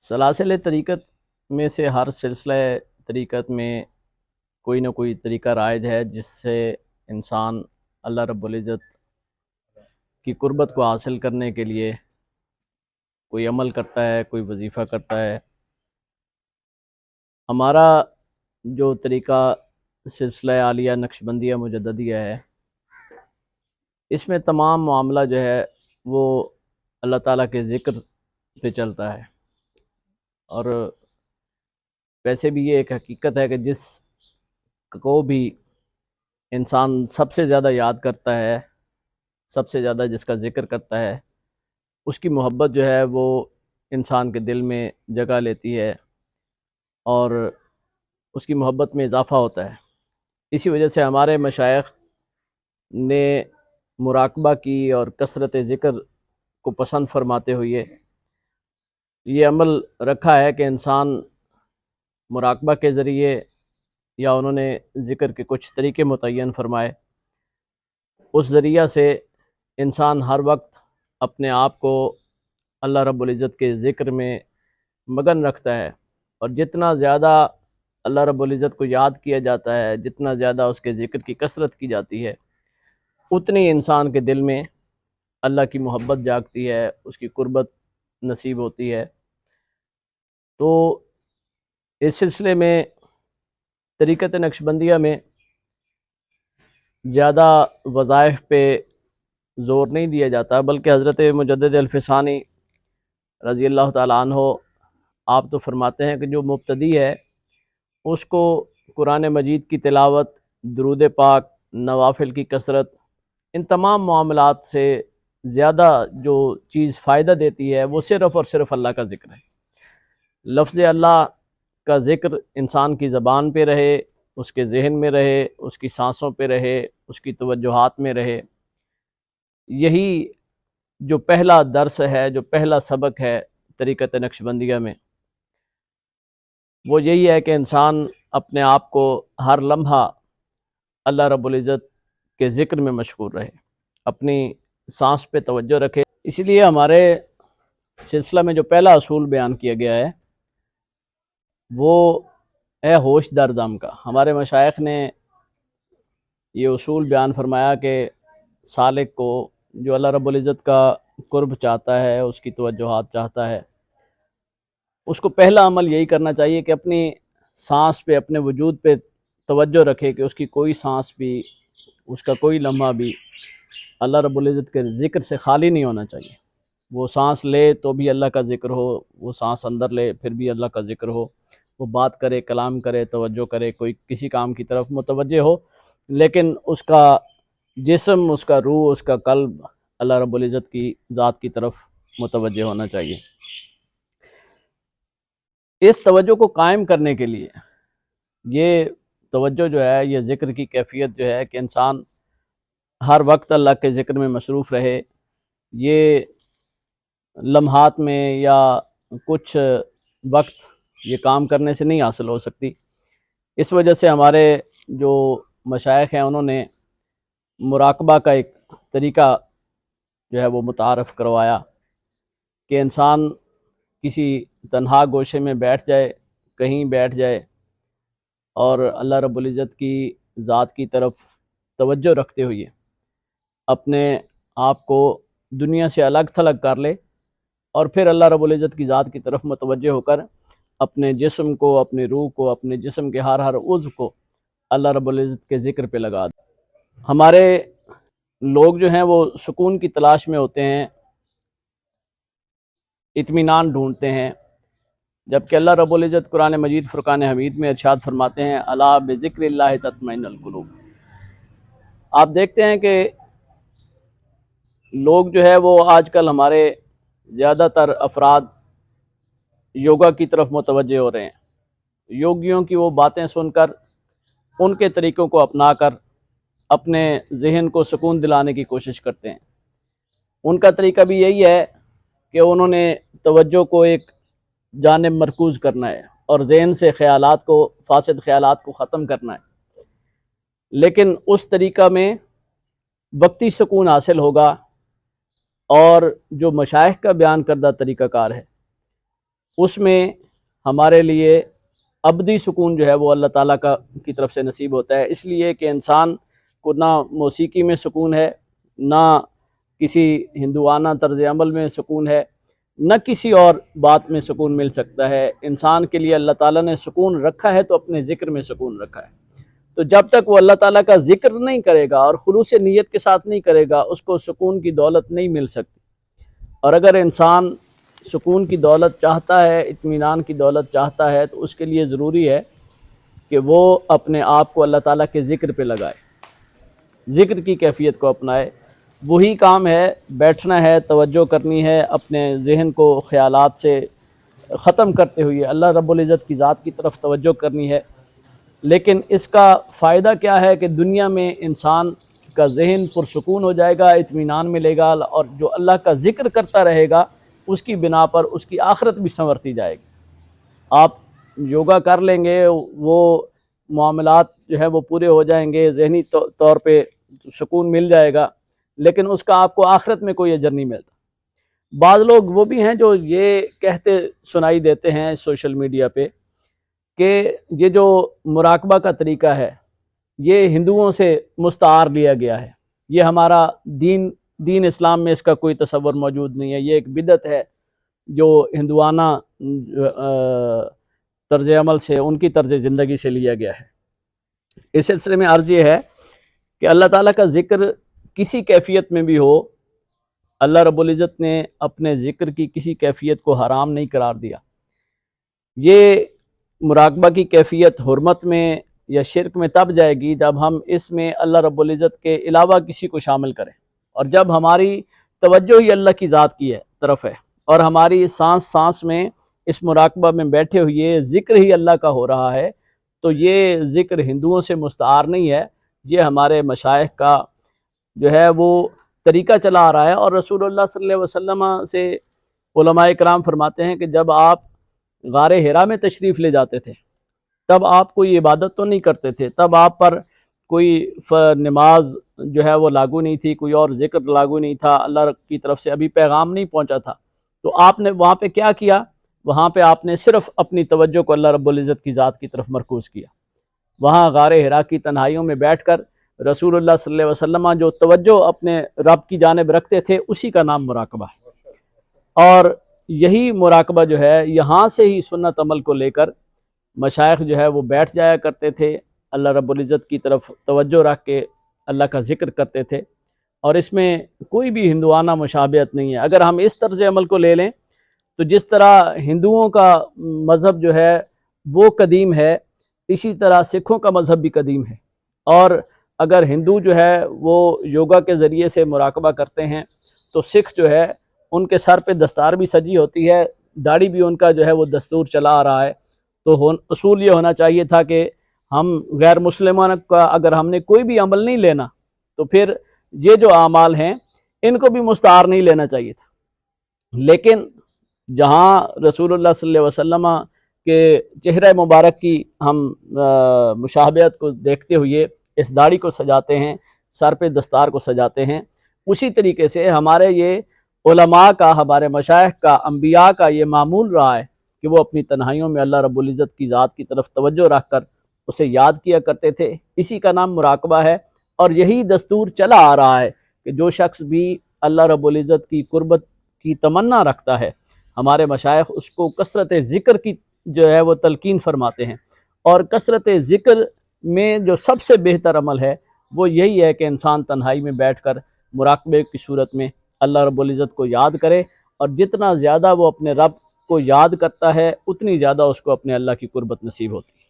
سلاسل طریقت میں سے ہر سلسلہ طریقت میں کوئی نہ کوئی طریقہ رائج ہے جس سے انسان اللہ رب العزت کی قربت کو حاصل کرنے کے لیے کوئی عمل کرتا ہے، کوئی وظیفہ کرتا ہے۔ ہمارا جو طریقہ سلسلہ عالیہ نقشبندیہ مجددیہ ہے، اس میں تمام معاملہ جو ہے وہ اللہ تعالیٰ کے ذکر پہ چلتا ہے، اور ویسے بھی یہ ایک حقیقت ہے کہ جس کو بھی انسان سب سے زیادہ یاد کرتا ہے، سب سے زیادہ جس کا ذکر کرتا ہے، اس کی محبت جو ہے وہ انسان کے دل میں جگہ لیتی ہے اور اس کی محبت میں اضافہ ہوتا ہے۔ اسی وجہ سے ہمارے مشائخ نے مراقبہ کی اور کثرت ذکر کو پسند فرماتے ہوئے یہ عمل رکھا ہے کہ انسان مراقبہ کے ذریعے، یا انہوں نے ذکر کے کچھ طریقے متعین فرمائے، اس ذریعہ سے انسان ہر وقت اپنے آپ کو اللہ رب العزت کے ذکر میں مگن رکھتا ہے، اور جتنا زیادہ اللہ رب العزت کو یاد کیا جاتا ہے، جتنا زیادہ اس کے ذکر کی کثرت کی جاتی ہے، اتنی انسان کے دل میں اللہ کی محبت جاگتی ہے، اس کی قربت نصیب ہوتی ہے۔ تو اس سلسلے میں طریقت نقشبندیہ میں زیادہ وظائف پہ زور نہیں دیا جاتا، بلکہ حضرت مجدد الفسانی رضی اللہ تعالیٰ عنہ آپ تو فرماتے ہیں کہ جو مبتدی ہے اس کو قرآن مجید کی تلاوت، درود پاک، نوافل کی کثرت، ان تمام معاملات سے زیادہ جو چیز فائدہ دیتی ہے وہ صرف اور صرف اللہ کا ذکر ہے۔ لفظ اللہ کا ذکر انسان کی زبان پہ رہے، اس کے ذہن میں رہے، اس کی سانسوں پہ رہے، اس کی توجہات میں رہے، یہی جو پہلا درس ہے، جو پہلا سبق ہے طریقت نقشبندیہ میں، وہ یہی ہے کہ انسان اپنے آپ کو ہر لمحہ اللہ رب العزت کے ذکر میں مشغول رہے، اپنی سانس پہ توجہ رکھے۔ اسی لیے ہمارے سلسلہ میں جو پہلا اصول بیان کیا گیا ہے وہ ہے ہوش در دم کا۔ ہمارے مشائخ نے یہ اصول بیان فرمایا کہ سالک کو، جو اللہ رب العزت کا قرب چاہتا ہے، اس کی توجہات چاہتا ہے، اس کو پہلا عمل یہی کرنا چاہیے کہ اپنی سانس پہ، اپنے وجود پہ توجہ رکھے کہ اس کی کوئی سانس بھی، اس کا کوئی لمحہ بھی اللہ رب العزت کے ذکر سے خالی نہیں ہونا چاہیے۔ وہ سانس لے تو بھی اللہ کا ذکر ہو، وہ سانس اندر لے پھر بھی اللہ کا ذکر ہو، وہ بات کرے، کلام کرے، توجہ کرے، کوئی کسی کام کی طرف متوجہ ہو، لیکن اس کا جسم، اس کا روح، اس کا قلب اللہ رب العزت کی ذات کی طرف متوجہ ہونا چاہیے۔ اس توجہ کو قائم کرنے کے لیے یہ توجہ جو ہے، یہ ذکر کی کیفیت جو ہے کہ انسان ہر وقت اللہ کے ذکر میں مصروف رہے، یہ لمحات میں یا کچھ وقت یہ کام کرنے سے نہیں حاصل ہو سکتی۔ اس وجہ سے ہمارے جو مشائخ ہیں انہوں نے مراقبہ کا ایک طریقہ جو ہے وہ متعارف کروایا کہ انسان کسی تنہا گوشے میں بیٹھ جائے، کہیں بیٹھ جائے، اور اللہ رب العزت کی ذات کی طرف توجہ رکھتے ہوئے اپنے آپ کو دنیا سے الگ تھلگ کر لے، اور پھر اللہ رب العزت کی ذات کی طرف متوجہ ہو کر اپنے جسم کو، اپنے روح کو، اپنے جسم کے ہر عضو کو اللہ رب العزت کے ذکر پہ لگا دے۔ ہمارے لوگ جو ہیں وہ سکون کی تلاش میں ہوتے ہیں، اطمینان ڈھونڈتے ہیں، جبکہ اللہ رب العزت قرآن مجید فرقان حمید میں ارشاد فرماتے ہیں الا بذکر اللہ تطمئن القلوب۔ آپ دیکھتے ہیں کہ لوگ جو ہے وہ آج کل ہمارے زیادہ تر افراد یوگا کی طرف متوجہ ہو رہے ہیں، یوگیوں کی وہ باتیں سن کر، ان کے طریقوں کو اپنا کر اپنے ذہن کو سکون دلانے کی کوشش کرتے ہیں۔ ان کا طریقہ بھی یہی ہے کہ انہوں نے توجہ کو ایک جانب مرکوز کرنا ہے اور ذہن سے خیالات کو، فاسد خیالات کو ختم کرنا ہے، لیکن اس طریقہ میں وقتی سکون حاصل ہوگا، اور جو مشائخ کا بیان کردہ طریقہ کار ہے اس میں ہمارے لیے ابدی سکون جو ہے وہ اللہ تعالیٰ کی طرف سے نصیب ہوتا ہے، اس لیے کہ انسان کو نہ موسیقی میں سکون ہے، نہ کسی ہندوانہ طرز عمل میں سکون ہے، نہ کسی اور بات میں سکون مل سکتا ہے۔ انسان کے لیے اللہ تعالیٰ نے سکون رکھا ہے تو اپنے ذکر میں سکون رکھا ہے۔ تو جب تک وہ اللہ تعالیٰ کا ذکر نہیں کرے گا اور خلوص نیت کے ساتھ نہیں کرے گا، اس کو سکون کی دولت نہیں مل سکتی۔ اور اگر انسان سکون کی دولت چاہتا ہے، اطمینان کی دولت چاہتا ہے، تو اس کے لیے ضروری ہے کہ وہ اپنے آپ کو اللہ تعالیٰ کے ذکر پہ لگائے، ذکر کی کیفیت کو اپنائے۔ وہی کام ہے، بیٹھنا ہے، توجہ کرنی ہے، اپنے ذہن کو خیالات سے ختم کرتے ہوئے اللہ رب العزت کی ذات کی طرف توجہ کرنی ہے۔ لیکن اس کا فائدہ کیا ہے کہ دنیا میں انسان کا ذہن پرسکون ہو جائے گا، اطمینان ملے گا، اور جو اللہ کا ذکر کرتا رہے گا اس کی بنا پر اس کی آخرت بھی سنورتی جائے گی۔ آپ یوگا کر لیں گے، وہ معاملات جو ہے وہ پورے ہو جائیں گے، ذہنی طور پہ سکون مل جائے گا، لیکن اس کا آپ کو آخرت میں کوئی اجر نہیں ملتا۔ بعض لوگ وہ بھی ہیں جو یہ کہتے سنائی دیتے ہیں سوشل میڈیا پہ کہ یہ جو مراقبہ کا طریقہ ہے یہ ہندوؤں سے مستعار لیا گیا ہے، یہ ہمارا دین اسلام میں اس کا کوئی تصور موجود نہیں ہے، یہ ایک بدعت ہے جو ہندوانہ طرز عمل سے، ان کی طرز زندگی سے لیا گیا ہے۔ اس سلسلے میں عرض یہ ہے کہ اللہ تعالیٰ کا ذکر کسی کیفیت میں بھی ہو، اللہ رب العزت نے اپنے ذکر کی کسی کیفیت کو حرام نہیں قرار دیا۔ یہ مراقبہ کی کیفیت حرمت میں یا شرک میں تب جائے گی جب ہم اس میں اللہ رب العزت کے علاوہ کسی کو شامل کریں، اور جب ہماری توجہ ہی اللہ کی ذات کی طرف ہے، اور ہماری سانس سانس میں اس مراقبہ میں بیٹھے ہوئے ذکر ہی اللہ کا ہو رہا ہے، تو یہ ذکر ہندوؤں سے مستعار نہیں ہے، یہ ہمارے مشائخ کا جو ہے وہ طریقہ چلا آ رہا ہے۔ اور رسول اللہ صلی اللہ علیہ وسلم سے علماء کرام فرماتے ہیں کہ جب آپ غار حرا میں تشریف لے جاتے تھے تب آپ کوئی عبادت تو نہیں کرتے تھے، تب آپ پر کوئی نماز جو ہے وہ لاگو نہیں تھی، کوئی اور ذکر لاگو نہیں تھا، اللہ کی طرف سے ابھی پیغام نہیں پہنچا تھا، تو آپ نے وہاں پہ کیا کیا؟ وہاں پہ آپ نے صرف اپنی توجہ کو اللہ رب العزت کی ذات کی طرف مرکوز کیا۔ وہاں غار حرا کی تنہائیوں میں بیٹھ کر رسول اللہ صلی اللہ علیہ وسلم جو توجہ اپنے رب کی جانب رکھتے تھے، اسی کا نام مراقبہ ہے۔ اور یہی مراقبہ جو ہے، یہاں سے ہی سنت عمل کو لے کر مشائخ جو ہے وہ بیٹھ جایا کرتے تھے، اللہ رب العزت کی طرف توجہ رکھ کے اللہ کا ذکر کرتے تھے، اور اس میں کوئی بھی ہندوانہ مشابہت نہیں ہے۔ اگر ہم اس طرز عمل کو لے لیں تو جس طرح ہندوؤں کا مذہب جو ہے وہ قدیم ہے، اسی طرح سکھوں کا مذہب بھی قدیم ہے۔ اور اگر ہندو جو ہے وہ یوگا کے ذریعے سے مراقبہ کرتے ہیں تو سکھ جو ہے ان کے سر پہ دستار بھی سجی ہوتی ہے، داڑھی بھی ان کا جو ہے وہ دستور چلا آ رہا ہے۔ تو اصول یہ ہونا چاہیے تھا کہ ہم غیر مسلمان کا اگر ہم نے کوئی بھی عمل نہیں لینا تو پھر یہ جو اعمال ہیں ان کو بھی مستعار نہیں لینا چاہیے تھا۔ لیکن جہاں رسول اللہ صلی اللہ علیہ وسلم کے چہرہ مبارک کی ہم مشابہت کو دیکھتے ہوئے اس داڑھی کو سجاتے ہیں، سر پہ دستار کو سجاتے ہیں، اسی طریقے سے ہمارے یہ علماء کا، ہمارے مشائخ کا، انبیاء کا یہ معمول رہا ہے کہ وہ اپنی تنہائیوں میں اللہ رب العزت کی ذات کی طرف توجہ رکھ کر اسے یاد کیا کرتے تھے۔ اسی کا نام مراقبہ ہے، اور یہی دستور چلا آ رہا ہے کہ جو شخص بھی اللہ رب العزت کی قربت کی تمنا رکھتا ہے، ہمارے مشائخ اس کو کثرت ذکر کی جو ہے وہ تلقین فرماتے ہیں۔ اور کثرت ذکر میں جو سب سے بہتر عمل ہے وہ یہی ہے کہ انسان تنہائی میں بیٹھ کر مراقبے کی صورت میں اللہ رب العزت کو یاد کرے، اور جتنا زیادہ وہ اپنے رب کو یاد کرتا ہے اتنی زیادہ اس کو اپنے اللہ کی قربت نصیب ہوتی ہے۔